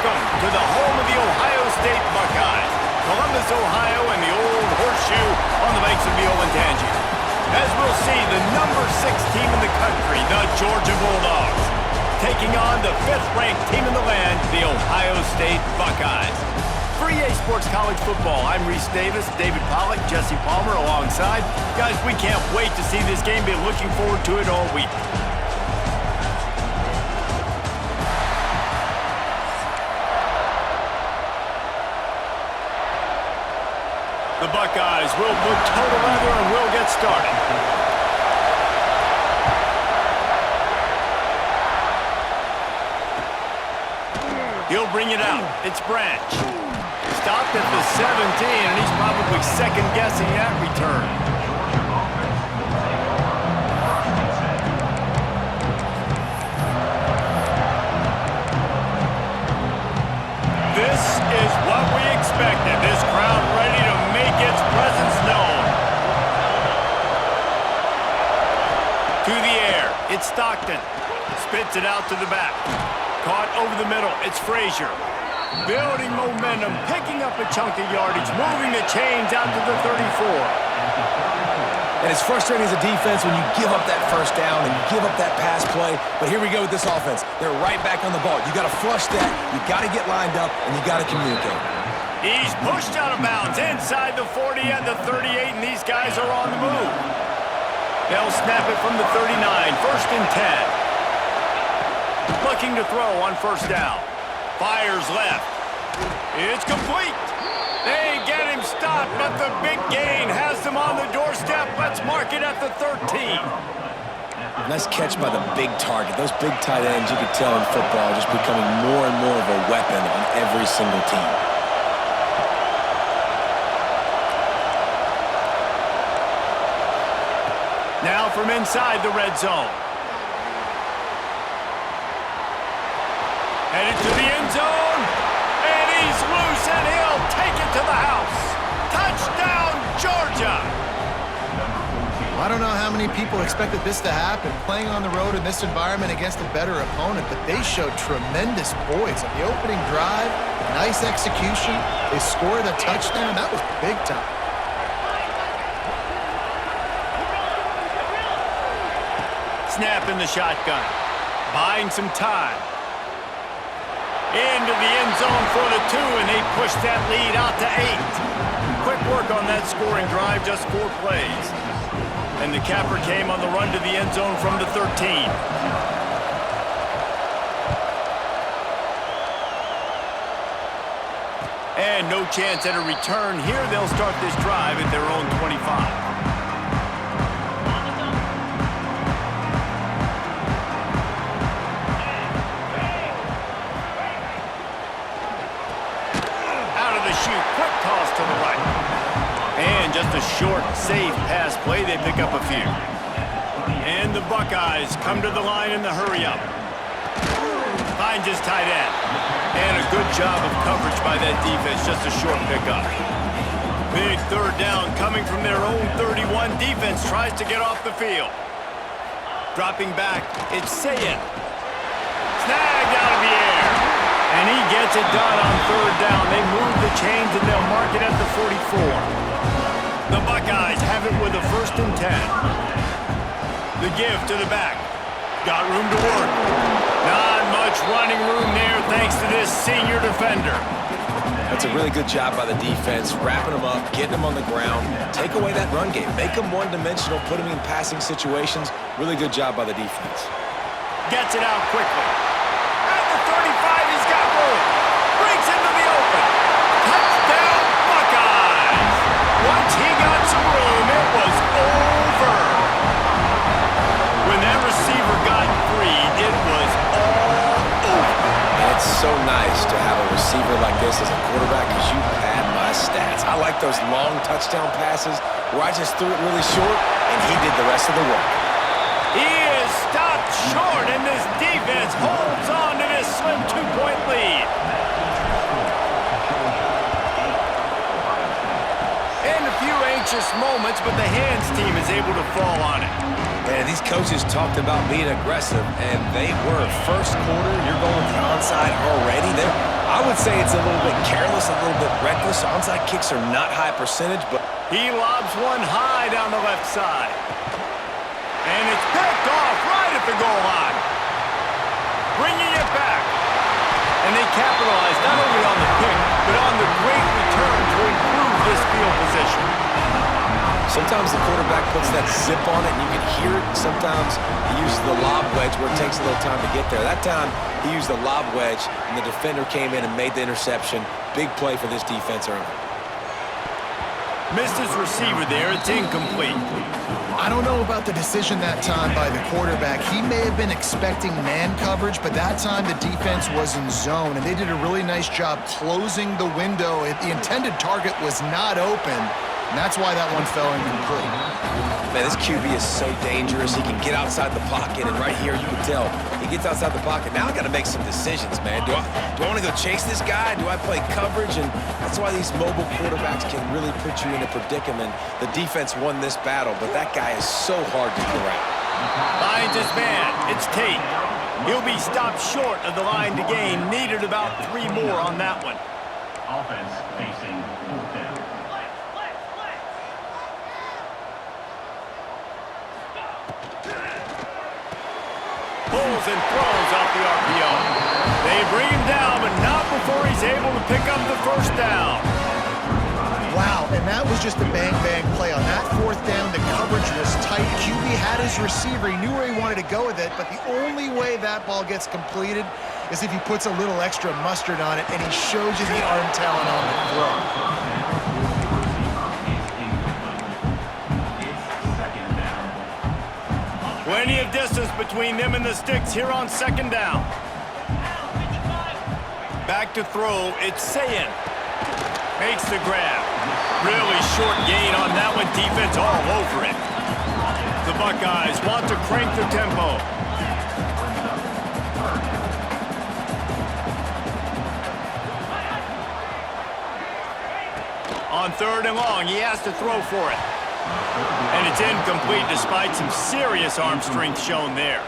Welcome to the home of the Ohio State Buckeyes, Columbus, Ohio, and the old horseshoe on the banks of the Olentangy. As we'll see, the number 6 team in the country, the Georgia Bulldogs, taking on the 5th-ranked team in the land, the Ohio State Buckeyes. For EA Sports College Football, I'm Reese Davis, David Pollack, Jesse Palmer alongside. Guys, we can't wait to see this game. Been looking forward to it all week. The Buckeyes will put total leather and we'll get started. He'll bring it out. It's Branch. Stopped at the 17, and he's probably second-guessing that return. This is what we expected. This crowd ready to make its presence known. To the air. It's Stockton. Spits it out to the back. Caught over the middle. It's Frazier. Building momentum, picking up a chunk of yardage, moving the chains out to the 34. And it's frustrating as a defense when you give up that first down and you give up that pass play. But here we go with this offense. They're right back on the ball. You got to flush that. You got to get lined up, and you got to communicate. He's pushed out of bounds inside the 40 and the 38, and these guys are on the move. They'll snap it from the 39, 1st and 10. Looking to throw on first down. Fires left. It's complete. They get him stopped, but the big gain has them on the doorstep. Let's mark it at the 13. Nice catch by the big target. Those big tight ends, you could tell in football, just becoming more and more of a weapon on every single team. Now from inside the red zone. Headed to the end zone, and he's loose, and he'll take it to the house. Touchdown, Georgia! I don't know how many people expected this to happen, playing on the road in this environment against a better opponent, but they showed tremendous poise on the opening drive, nice execution. They scored a touchdown. That was big time. Snap in the shotgun, buying some time. Into the end zone for the 2, and they push that lead out to 8. Quick work on that scoring drive, just 4 plays. And the capper came on the run to the end zone from the 13. And no chance at a return here. They'll start this drive at their own 25. Quick toss to the right. And just a short, safe pass play. They pick up a few. And the Buckeyes come to the line in the hurry-up. Finds his tight end. And a good job of coverage by that defense. Just a short pickup. Big third down coming from their own 31. Defense tries to get off the field. Dropping back, it's Sayed. Snagged out of the air. And he gets it done on third down. They move the chains, and they'll mark it at the 44. The Buckeyes have it with a 1st and 10. The give to the back. Got room to work. Not much running room there thanks to this senior defender. That's a really good job by the defense, wrapping them up, getting them on the ground. Take away that run game. Make them one-dimensional, put them in passing situations. Really good job by the defense. Gets it out quickly. At the 35, he's got room. Breaks into the open. Touchdown, Buckeyes. Once he got some room, it was over. When that receiver got free, it was all over. It's so nice to have a receiver like this as a quarterback because you pad my stats. I like those long touchdown passes where I just threw it really short and he did the rest of the work. He is stopped short, and this defense holds on to this slim 2-point lead. And a few anxious moments, but the hands team is able to fall on it. Man, these coaches talked about being aggressive, and they were. First quarter, you're going to the onside already. I would say it's a little bit careless, a little bit reckless. Onside kicks are not high percentage, but He lobs one high down the left side. And it's picked off right at the goal line. Bringing it back. And they capitalize not only on the pick, but on the great return to improve this field position. sometimes the quarterback puts that zip on it and you can hear it. Sometimes he uses the lob wedge where it takes a little time to get there. That time he used the lob wedge and the defender came in and made the interception. Big play for this defense early. Missed his receiver there. It's incomplete. I don't know about the decision that time by the quarterback. He may have been expecting man coverage, but that time the defense was in zone, and they did a really nice job closing the window. The intended target was not open, and that's why that one fell incomplete. Man, this QB is so dangerous. He can get outside the pocket, and right here you can tell he gets outside the pocket. Now I got to make some decisions, man. Do I want to go chase this guy? Do I play coverage? And that's why these mobile quarterbacks can really put you in a predicament. The defense won this battle, but that guy is so hard to corral. Finds his man. It's Tate. He'll be stopped short of the line to gain. Needed about 3 more on that one. Offense facing fourth down. Pulls and throws off the RPO. They bring him down, but not before he's able to pick up the first down. Wow, and that was just a bang-bang play. On that fourth down, the coverage was tight. QB had his receiver. He knew where he wanted to go with it, but the only way that ball gets completed is if he puts a little extra mustard on it, and he shows you the arm talent on the throw. Plenty of distance between them and the sticks here on second down. Back to throw, it's Sayin. Makes the grab. Really short gain on that one. Defense all over it. The Buckeyes want to crank the tempo. On 3rd and long, he has to throw for it. And it's incomplete despite some serious arm strength shown there.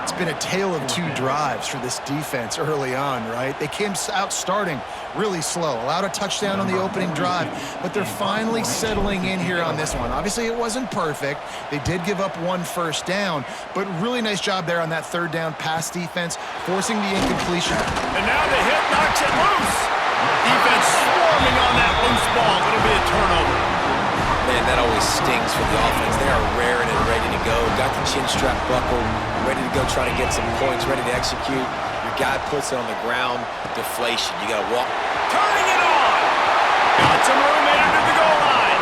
It's been a tale of 2 drives for this defense early on, right? They came out starting really slow, allowed a touchdown on the opening drive, but they're finally settling in here on this one. Obviously, it wasn't perfect. They did give up 1 first down, but really nice job there on that 3rd down pass defense, forcing the incompletion. And now the hit knocks it loose. Defense swarming on that loose ball. It'll be a turnover. Man, that always stings for the offense. They are raring and ready to go. Got the chin strap buckled, ready to go try to get some points, ready to execute. Your guy puts it on the ground, deflation. You got to walk. Turning it on. Got some room headed to the goal line.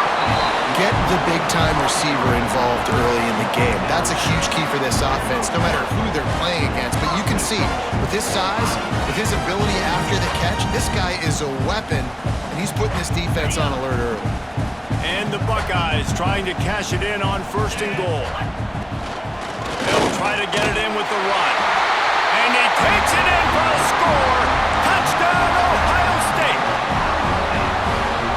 Get the big-time receiver involved early in the game. That's a huge key for this offense, no matter who they're playing against. But you can see, with his size, with his ability after the catch, this guy is a weapon, and he's putting this defense on alert early. And the Buckeyes trying to cash it in on 1st and goal. They'll try to get it in with the run. And he takes it in for a score. Touchdown, Ohio State.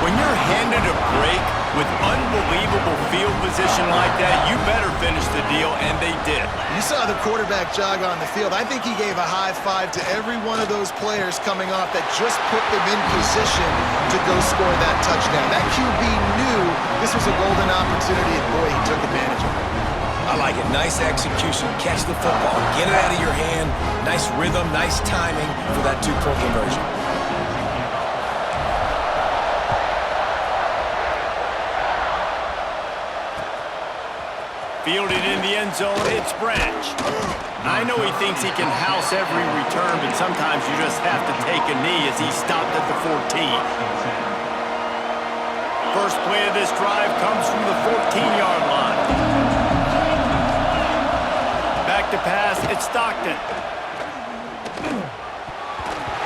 When you're handed a break with unbelievable field position like that, you better finish the deal, and they did. You saw the quarterback jog on the field. I think he gave a high five to every one of those players coming off that just put them in position to go score that touchdown. That QB knew this was a golden opportunity, and boy, he took advantage of it. I like it. Nice execution. Catch the football. Get it out of your hand. Nice rhythm, nice timing for that 2-point conversion. Fielded in the end zone, it's Branch. I know he thinks he can house every return, but sometimes you just have to take a knee as he stopped at the 14. First play of this drive comes from the 14-yard line. Back to pass, it's Stockton.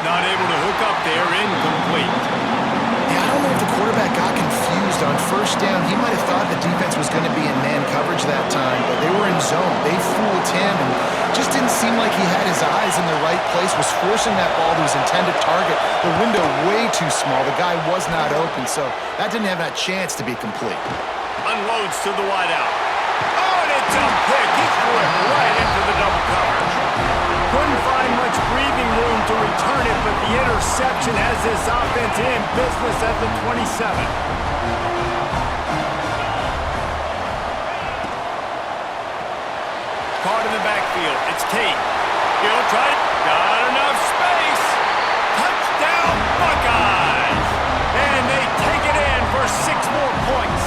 Not able to hook up there, incomplete. Yeah, I don't know if the quarterback got confused on 1st down. He might have thought the defense was going to be in man coverage that time, but they were in zone. They fooled him and just didn't seem like he had his eyes in the right place, was forcing that ball to his intended target. The window way too small. The guy was not open, so that didn't have that chance to be complete. Unloads to the wideout. Oh, and it's a pick. He flipped right into the double coverage. Couldn't find much breathing room to return it, but the interception has this offense in business at the 27. Caught in the backfield. It's Tate. He'll try it. Got enough space. Touchdown, Buckeyes! And they take it in for 6 more points.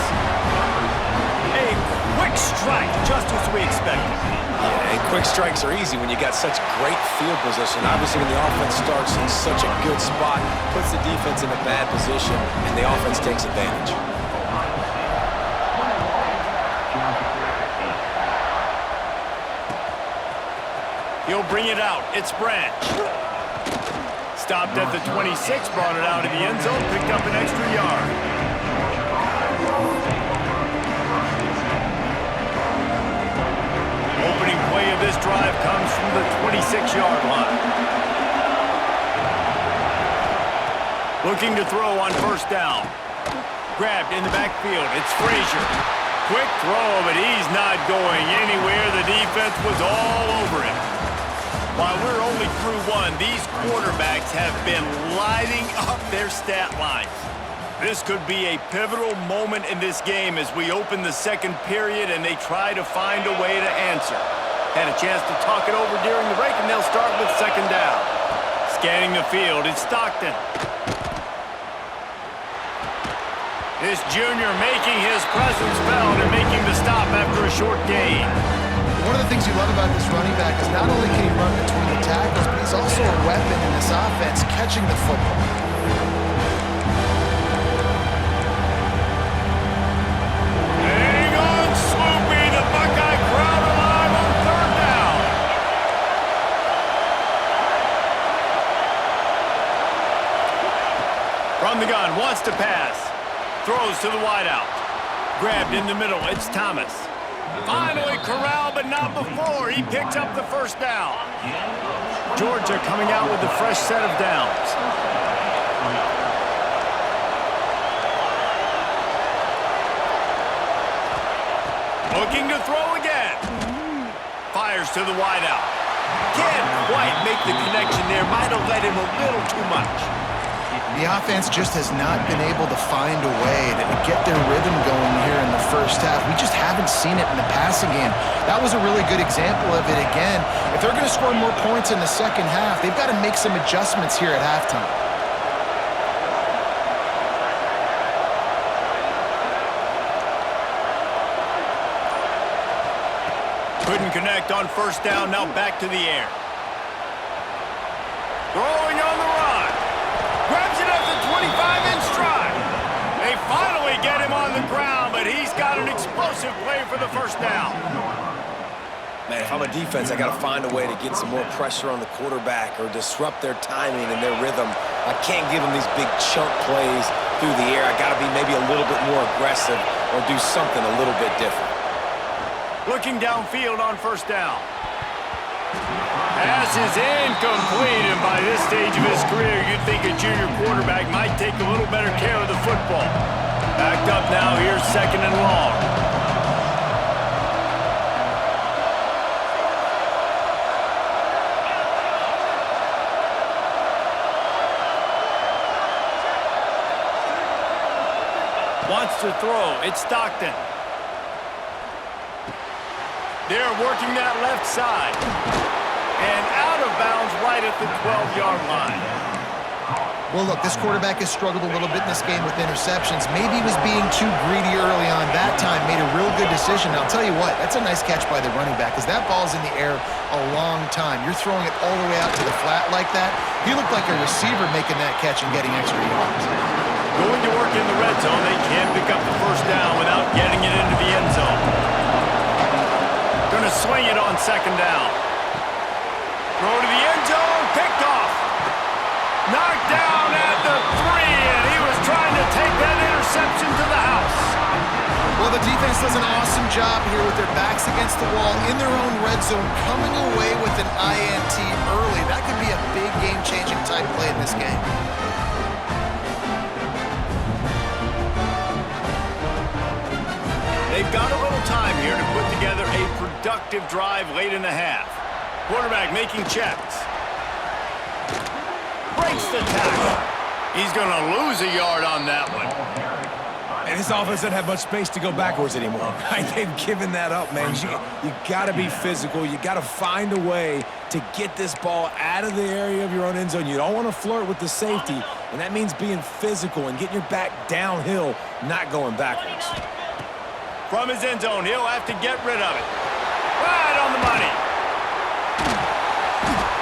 A quick strike, just as we expected. Yeah, and quick strikes are easy when you got such great field position. Obviously, when the offense starts in such a good spot, puts the defense in a bad position, and the offense takes advantage. He'll bring it out. It's Branch. Stopped at the 26, brought it out of the end zone, picked up an extra yard. Opening play of this drive comes from the 26-yard line. Looking to throw on first down. Grabbed in the backfield. It's Frazier. Quick throw, but he's not going anywhere. The defense was all over him. While we're only through one, these quarterbacks have been lighting up their stat lines. This could be a pivotal moment in this game as we open the second period and they try to find a way to answer. Had a chance to talk it over during the break, and they'll start with second down. Scanning the field, it's Stockton. This junior making his presence felt and making the stop after a short gain. One of the things you love about this running back is not only can he run between the tackles, but he's also a weapon in this offense, catching the football. Hang on, Sloopy, the Buckeye crowd alive on third down. From the gun, wants to pass. Throws to the wideout. Grabbed in the middle, it's Thomas. Finally corralled, but not before. He picks up the first down. Georgia coming out with a fresh set of downs. Looking to throw again. Fires to the wideout. Can't quite make the connection there. Might have let him a little too much. The offense just has not been able to find a way to get their rhythm going here in the first half. We just haven't seen it in the passing game. That was a really good example of it again. If they're going to score more points in the second half, they've got to make some adjustments here at halftime. Couldn't connect on first down, now back to the air. Throwing on the run. Grabs it at the 25 in stride. They finally get him on the ground, but he's got an explosive play for the first down. Man, if I'm a defense, I got to find a way to get some more pressure on the quarterback or disrupt their timing and their rhythm. I can't give them these big chunk plays through the air. I got to be maybe a little bit more aggressive or do something a little bit different. Looking downfield on first down. Pass is incomplete, and by this stage of his career, you'd think a junior quarterback might take a little better care of the football. Backed up now, here's second and long. Wants to throw, it's Stockton. They're working that left side. And out of bounds right at the 12-yard line. Well, look, this quarterback has struggled a little bit in this game with interceptions. Maybe he was being too greedy early on. That time made a real good decision. I'll tell you what, that's a nice catch by the running back because that ball's in the air a long time. You're throwing it all the way out to the flat like that. He looked like a receiver making that catch and getting extra yards. Going to work in the red zone. They can't pick up the first down without getting it into the end zone. Going to swing it on second down. Throw to the end zone, picked off. Knocked down at the 3, and he was trying to take that interception to the house. Well, the defense does an awesome job here with their backs against the wall in their own red zone, coming away with an INT early. That could be a big game-changing type play in this game. They've got a little time here to put together a productive drive late in the half. Quarterback making checks. Breaks Makes the tackle. He's going to lose a yard on that one. And this offense doesn't have much space to go backwards anymore. Right? They've given that up, man. You got to be physical. You got to find a way to get this ball out of the area of your own end zone. You don't want to flirt with the safety, and that means being physical and getting your back downhill, not going backwards. From his end zone, he'll have to get rid of it. Right on the money.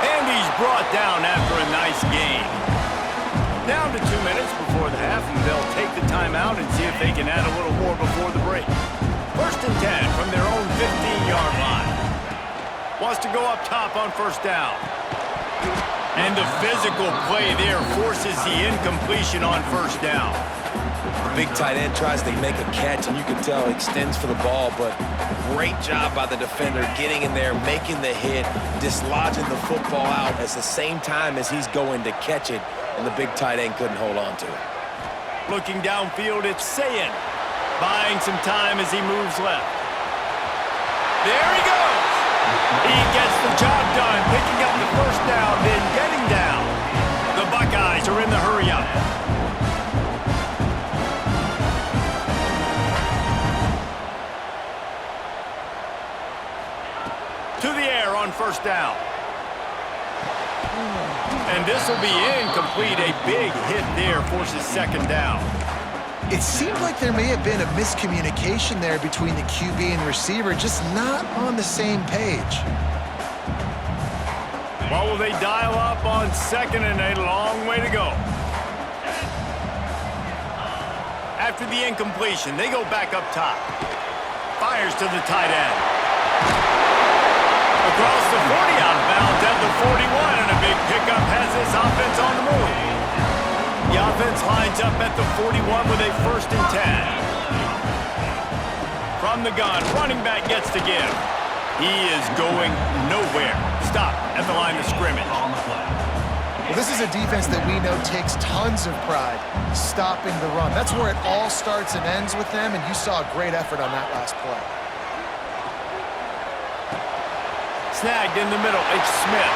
And he's brought down after a nice gain. Down to 2 minutes before the half, and they'll take the timeout and see if they can add a little more before the break. 1st and 10 from their own 15-yard line. Wants to go up top on 1st down. And the physical play there forces the incompletion on 1st down. The big tight end tries to make a catch, and you can tell he extends for the ball, but great job by the defender getting in there, making the hit, dislodging the football out at the same time as he's going to catch it, and the big tight end couldn't hold on to it. Looking downfield, it's Sayin, buying some time as he moves left. There he goes! He gets the job done, picking up the 1st down, then getting down. The Buckeyes are in the hurry-up. To the air on 1st down. And this will be incomplete. A big hit there forces 2nd down. It seemed like there may have been a miscommunication there between the QB and receiver, just not on the same page. Well, will they dial up on 2nd and a long way to go? After the incompletion, they go back up top. Fires to the tight end. Across the 40 out of bounds at the 41, and a big pickup has this offense on the move. The offense lines up at the 41 with a 1st and 10. From the gun, running back gets to give. He is going nowhere. Stop at the line of scrimmage. Well, this is a defense that we know takes tons of pride stopping the run. That's where it all starts and ends with them, and you saw a great effort on that last play. Snagged in the middle, it's Smith.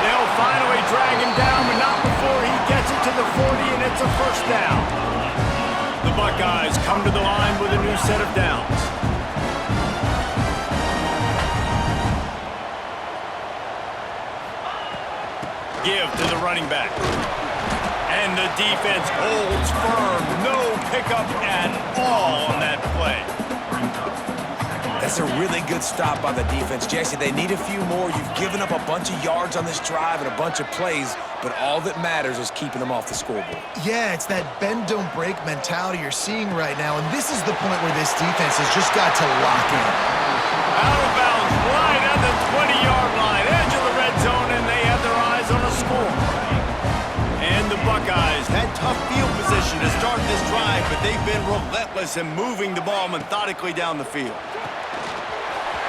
They'll finally drag him down, but not before he gets it to the 40, and it's a 1st down. The Buckeyes come to the line with a new set of downs. Give to the running back. And the defense holds firm. No pickup at all on that play. That's a really good stop by the defense. Jesse, they need a few more. You've given up a bunch of yards on this drive and a bunch of plays, but all that matters is keeping them off the scoreboard. Yeah, it's that bend, don't break mentality you're seeing right now, and this is the point where this defense has just got to lock in. Out of bounds, right at the 20-yard line, edge of the red zone, and they have their eyes on a score. And the Buckeyes had tough field position to start this drive, but they've been relentless in moving the ball methodically down the field.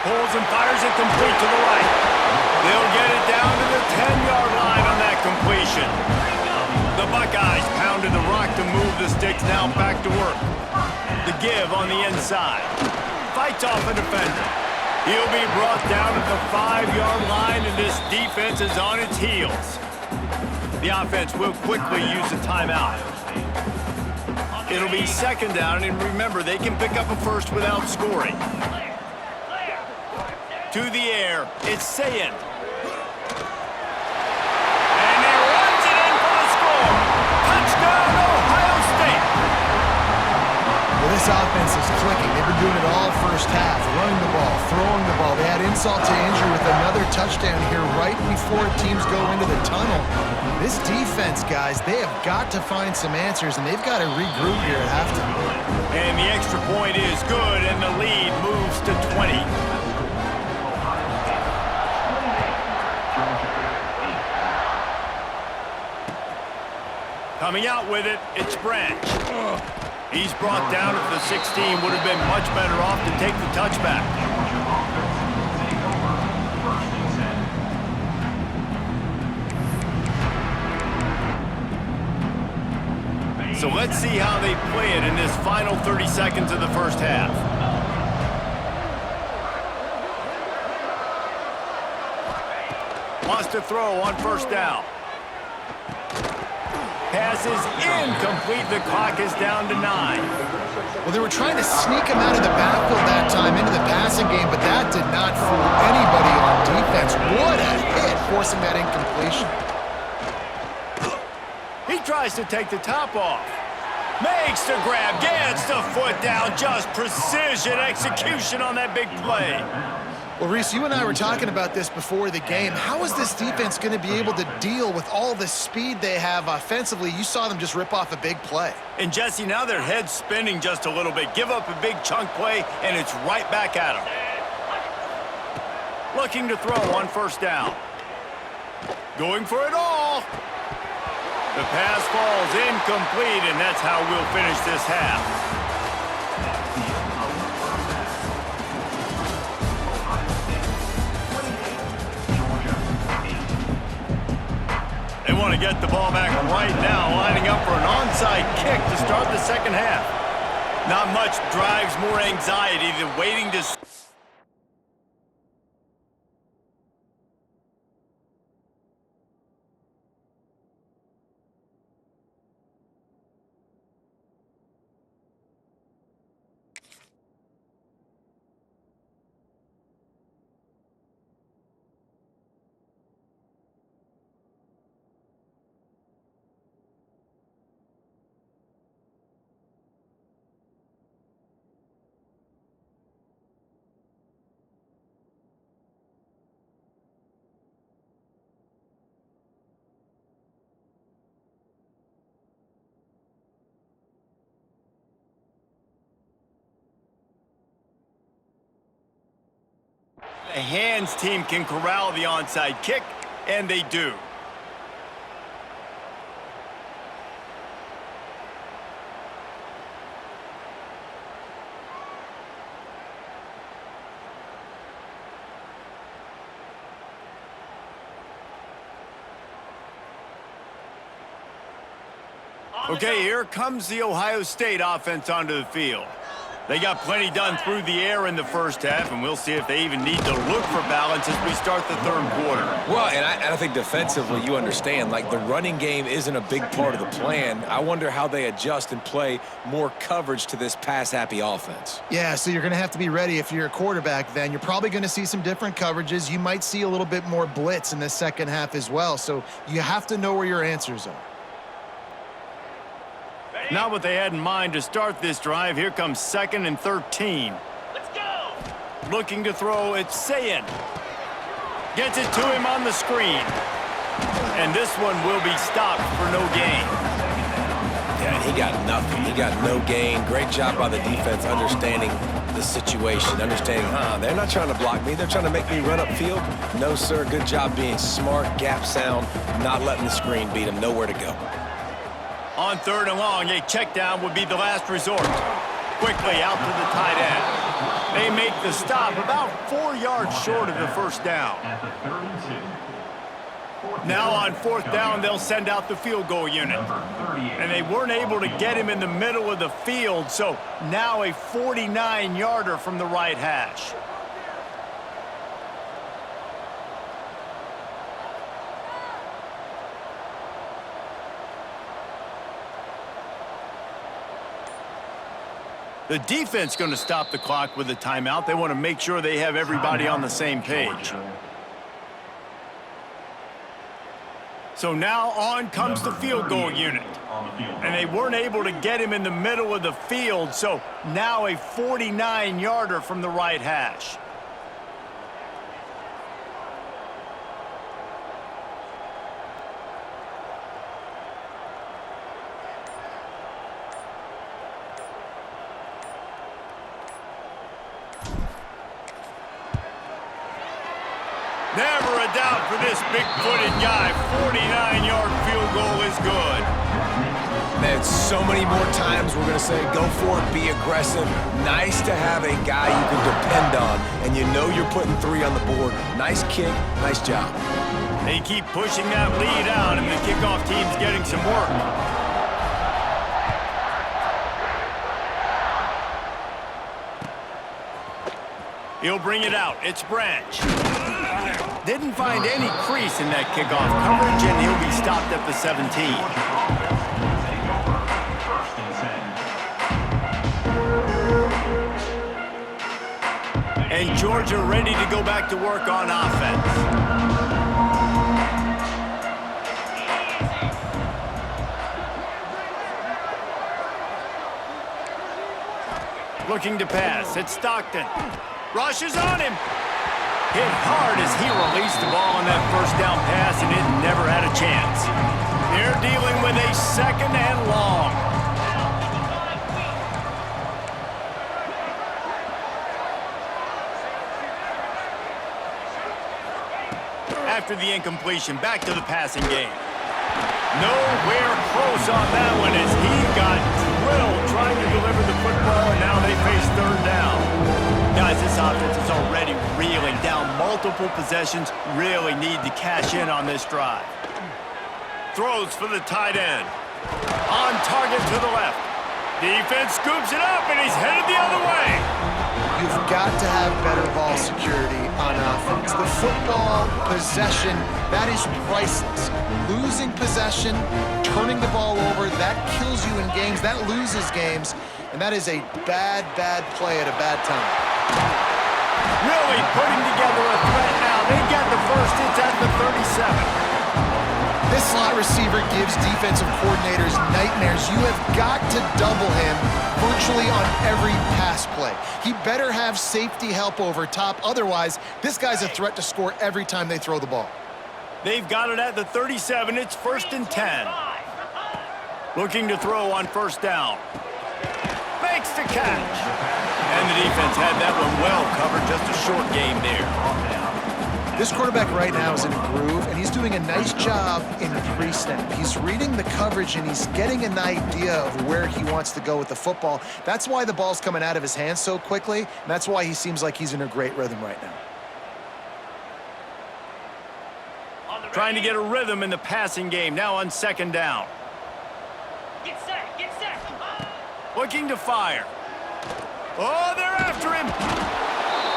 Pulls and fires it complete to the right. They'll get it down to the 10-yard line on that completion. The Buckeyes pounded the rock to move the sticks, now back to work. The give on the inside. Fights off a defender. He'll be brought down at the 5-yard line, and this defense is on its heels. The offense will quickly use a timeout. It'll be 2nd down, and remember, they can pick up a 1st without scoring. To the air, it's Sayin. And he runs it in for the score. Touchdown, Ohio State. Well, this offense is clicking. They've been doing it all 1st half, running the ball, throwing the ball. They had insult to injury with another touchdown here right before teams go into the tunnel. This defense, guys, they have got to find some answers, and they've got to regroup here at halftime. And the extra point is good, and the lead moves to 20. Coming out with it, it's Branch. He's brought down at the 16. Would have been much better off to take the touchback. So let's see how they play it in this final 30 seconds of the 1st half. Wants to throw on 1st down. pass is incomplete. The clock is down to 9. Well, they were trying to sneak him out of the backfield that time into the passing game, but that did not fool anybody on defense. What a hit, forcing that incompletion. He tries to take the top off. Makes the grab, gets the foot down. Just precision execution on that big play. Well, Reese, you and I were talking about this before the game. How is this defense going to be able to deal with all the speed they have offensively? You saw them just rip off a big play. And, Jesse, now their head's spinning just a little bit. Give up a big chunk play, and it's right back at them. Looking to throw on first down. Going for it all. The pass falls incomplete, and that's how we'll finish this half. They want to get the ball back right now, lining up for an onside kick to start the second half. Not much drives more anxiety than waiting to... The hands team can corral the onside kick, and they do. Okay, here comes the Ohio State offense onto the field. They got plenty done through the air in the first half, and we'll see if they even need to look for balance as we start the third quarter. Well, and I think defensively, you understand, like the running game isn't a big part of the plan. I wonder how they adjust and play more coverage to this pass-happy offense. Yeah, so you're going to have to be ready if you're a quarterback then. You're probably going to see some different coverages. You might see a little bit more blitz in the second half as well, so you have to know where your answers are. Not what they had in mind to start this drive. Here comes 2nd and 13. Let's go! Looking to throw, it's Sayin. Gets it to him on the screen. And this one will be stopped for no gain. Yeah, he got nothing. He got no gain. Great job by the defense understanding the situation, understanding, they're not trying to block me. They're trying to make me run upfield. No, sir. Good job being smart, gap sound, not letting the screen beat him. Nowhere to go. On 3rd and long, a check down would be the last resort. Quickly out to the tight end. They make the stop about 4 yards short of the first down. At the 32. Now on 4th down, they'll send out the field goal unit. And they weren't able to get him in the middle of the field, so now a 49-yarder from the right hash. The defense going to stop the clock with a timeout. They want to make sure they have everybody on the same page. So now on comes the field goal unit. And they weren't able to get him in the middle of the field, so now a 49-yarder from the right hash. Never a doubt for this big-footed guy. 49-yard field goal is good. Man, so many more times we're going to say, go for it, be aggressive. Nice to have a guy you can depend on, and you know you're putting 3 on the board. Nice kick, nice job. They keep pushing that lead out, and the kickoff team's getting some work. He'll bring it out. It's Branch. Didn't find any crease in that kickoff coverage, and he'll be stopped at the 17. And Georgia ready to go back to work on offense. Looking to pass. It's Stockton. Rushes on him. Hit hard as he released the ball on that first down pass, and it never had a chance. They're dealing with a second and long. After the incompletion, back to the passing game. Nowhere close on that one as he got drilled trying to deliver the football, and now they face third down. Guys, this offense is already reeling down multiple possessions. Really need to cash in on this drive. Throws for the tight end. On target to the left. Defense scoops it up, and he's headed the other way. You've got to have better ball security on offense. The football possession, that is priceless. Losing possession, turning the ball over, that kills you in games, that loses games, and that is a bad, bad play at a bad time. Really putting together a threat now. They get the first. It's at the 37. This slot receiver gives defensive coordinators nightmares. You have got to double him virtually on every pass play. He better have safety help over top. Otherwise, this guy's a threat to score every time they throw the ball. They've got it at the 37. It's 1st and 10. Looking to throw on first down. Makes the catch. And the defense had that one well covered. Just a short game there. This quarterback right now is in a groove, and he's doing a nice job in pre-snap. He's reading the coverage, and he's getting an idea of where he wants to go with the football. That's why the ball's coming out of his hands so quickly, and that's why he seems like he's in a great rhythm right now. Trying to get a rhythm in the passing game, now on second down. Get set, get set. Looking to fire. Oh, they're after him.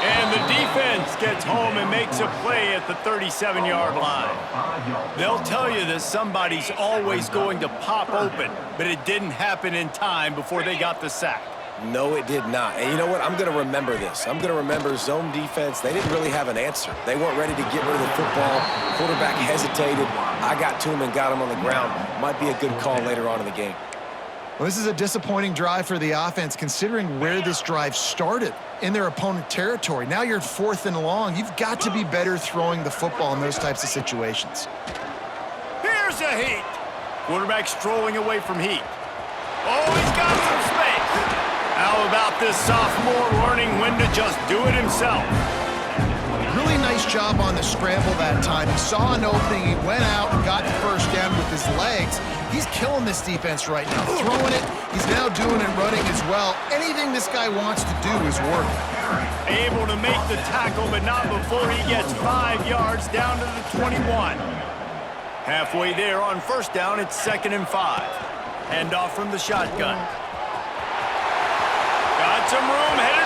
And the defense gets home and makes a play at the 37-yard line. They'll tell you that somebody's always going to pop open, but it didn't happen in time before they got the sack. No, it did not. And you know what? I'm going to remember this. I'm going to remember zone defense. They didn't really have an answer. They weren't ready to get rid of the football. Quarterback hesitated. I got to him and got him on the ground. Might be a good call later on in the game. Well, this is a disappointing drive for the offense, considering where this drive started, in their opponent territory. Now you're 4th and long. You've got to be better throwing the football in those types of situations. Here's a heat. Quarterback strolling away from heat. Oh, he's got some space. How about this sophomore learning when to just do it himself? Really nice job on the scramble that time. He saw an opening, he went out and got the first down with his legs. He's killing this defense right now. Throwing it, he's now doing it running as well. Anything this guy wants to do is working. Able to make the tackle, but not before he gets 5 yards down to the 21. Halfway there on first down, it's 2nd and 5. Handoff from the shotgun. Got some room, headed